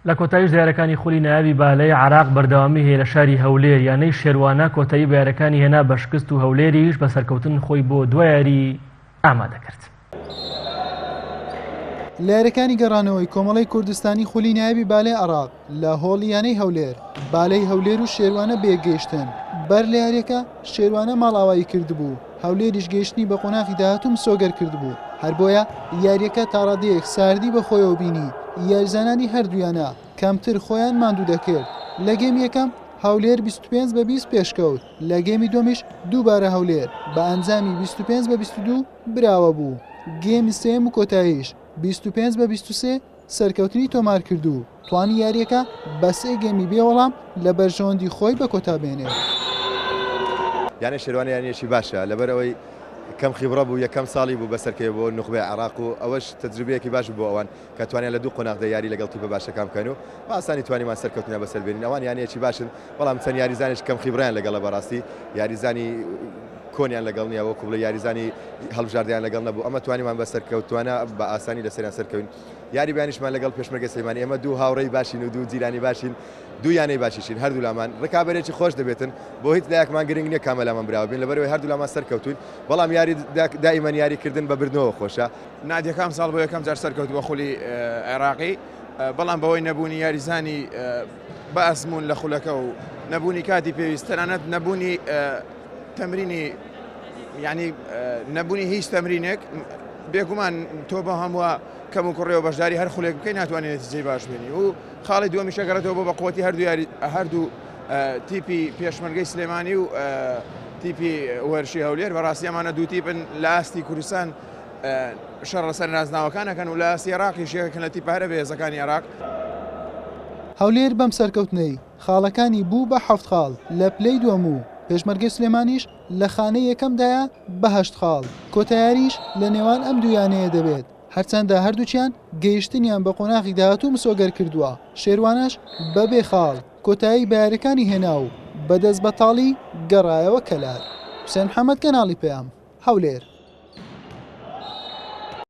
لە کۆتاییش دیارەکانی خولی ناوی بالای عراق بەردەوامی هەیە لە شاری هەولێر یانەی شێروانە کۆتایی بە یاریەکانی هێنا بە شکست و هەولێریش بە سەرکەوتن خۆی بۆ دوای یاری ئامادە کرد. لە یاریەکانی گەڕانەوەی کۆمەڵی کوردستانی خولی ناوی بالای عراق لە هۆڵی یانەی هەولێر بالای هەولێر و شێروانە بێگەیشتن بەر لە یاریەکە شێروانە ماڵاوایی کردبوو هەولێریش گەیشتنی بە قۆناغی داهاتوو سۆگەر کردبوو هەر بۆیە یاریەکە تا ڕادەیەک ساردی بە خۆیەوە بینی یاریزانانی هەردوویانە کەمتر خۆیان ماندوو دەکرد لە گەیمی یەکەم هەولێر 25-20 پێشکەوت لە گەیمی دووەمیش دووبارە هەولێر بە ئەنجامی 25-22 براوە بوو گەیمی سێم و کۆتاییش 25-23 سەرکەوتنی تۆمار کردو توانی یاریەکە بە سێ گەیمی بێوەڵام لە بەرژەوەندی خۆی بە کۆتا بێنێت. یانە شێروانە یانیەکی باشە لەبەرەوەی کەم خیبڕە بوو یەکەم ساڵی بوو بەسەرکەوێ بۆ نخبەی عراق و ئەوەش تەجروبەیەکی باش بوو ئەوان کە توانیان لە دوو قۆناغدا یاری لەگەڵ تیپە باشەکان بکەن و بە ئاسانی توانیمان سەرکەوتنیان بەسەر بێنین ئەوان یانیەکی باشن بەڵام چەند یاریزانێک کەم خیبڕیان لەگەڵە بەڕاستی یاریزانی کۆنیان لەگەڵ نییە وەکو بڵێ یاریزانی هەڵبژاردیان لەگەڵ نەبوو ئەمە توانیمان بەسەرکەوتوانە بە ئاسانی لەسەریان سەرکەوین یاری بیانیشمان لەگەڵ پێشمەرگە سلێمانی ئێمە دوو هاوڕێی باشین و دوو جیرانی باشین دوو یانەی باشیشین هەردوو لامان ڕکابەرێکی خۆش دەبێتن بۆ هیچ لایەکمان گرنگ نییە کامەلامان براوە بین لەبەرەوەی هەردوو لامان سەرکەوتوین بەڵام یاری دائیمەن یاریکردن بە بردنەوە خۆشە نادیەکان ساڵ بۆ یەکەم جار سەرکەوت بە خولی عێراقی بەڵام بەوەی نەبوونی یاریزانی بە ئەزمون لە خولەکە و نەبوونی کاتی پێویست تەنانەت نەبوونی تەمرینی یعنی نەبوونی هیچ تەمرینێک بێگومان تۆ بە هەمووە کەم و کوڕێەوە بەشداری هەر خولێک بکەی ناتوانێت نەتیجەی باش بێنی و خاڵی دووەمی شەگەڕێتەوە بۆ بەقوەتی هەردوو تیپی پێشمەرگەی سلێمانی و تیپی وەرشی هەولێر بەڕاستی ئەمانە دوو تیپن لە ئاستی کوردستان شەڕە سەر نازناوەکانەکەن و لە ئاستی عێراقی شێکەکەن لە تیپە هەرە بەهێزەکانی عێراق. هەولێر بەم سەرکەوتنەی خاڵەکانی بوو بە 7 خاڵ لە پلەی دووەم و پێشمەرگەی سلێمانیش لە خانەی یەکەمدایە بە 8 خاڵ کۆتاییاریش لە نێوان ئەم دوویانەیە دەبێت هەرچەندە هەردووچیان گەیشتنیان بە قۆناغی داهاتوو مسۆگەر کردووە شێروانەش بەبێ خاڵ کۆتایی بە یاریەکانی هێنا و بەدەست بەتاڵی گەڕایەوە کەلار. حوسێن محەممەد کەناڵی پێیام هەولێر.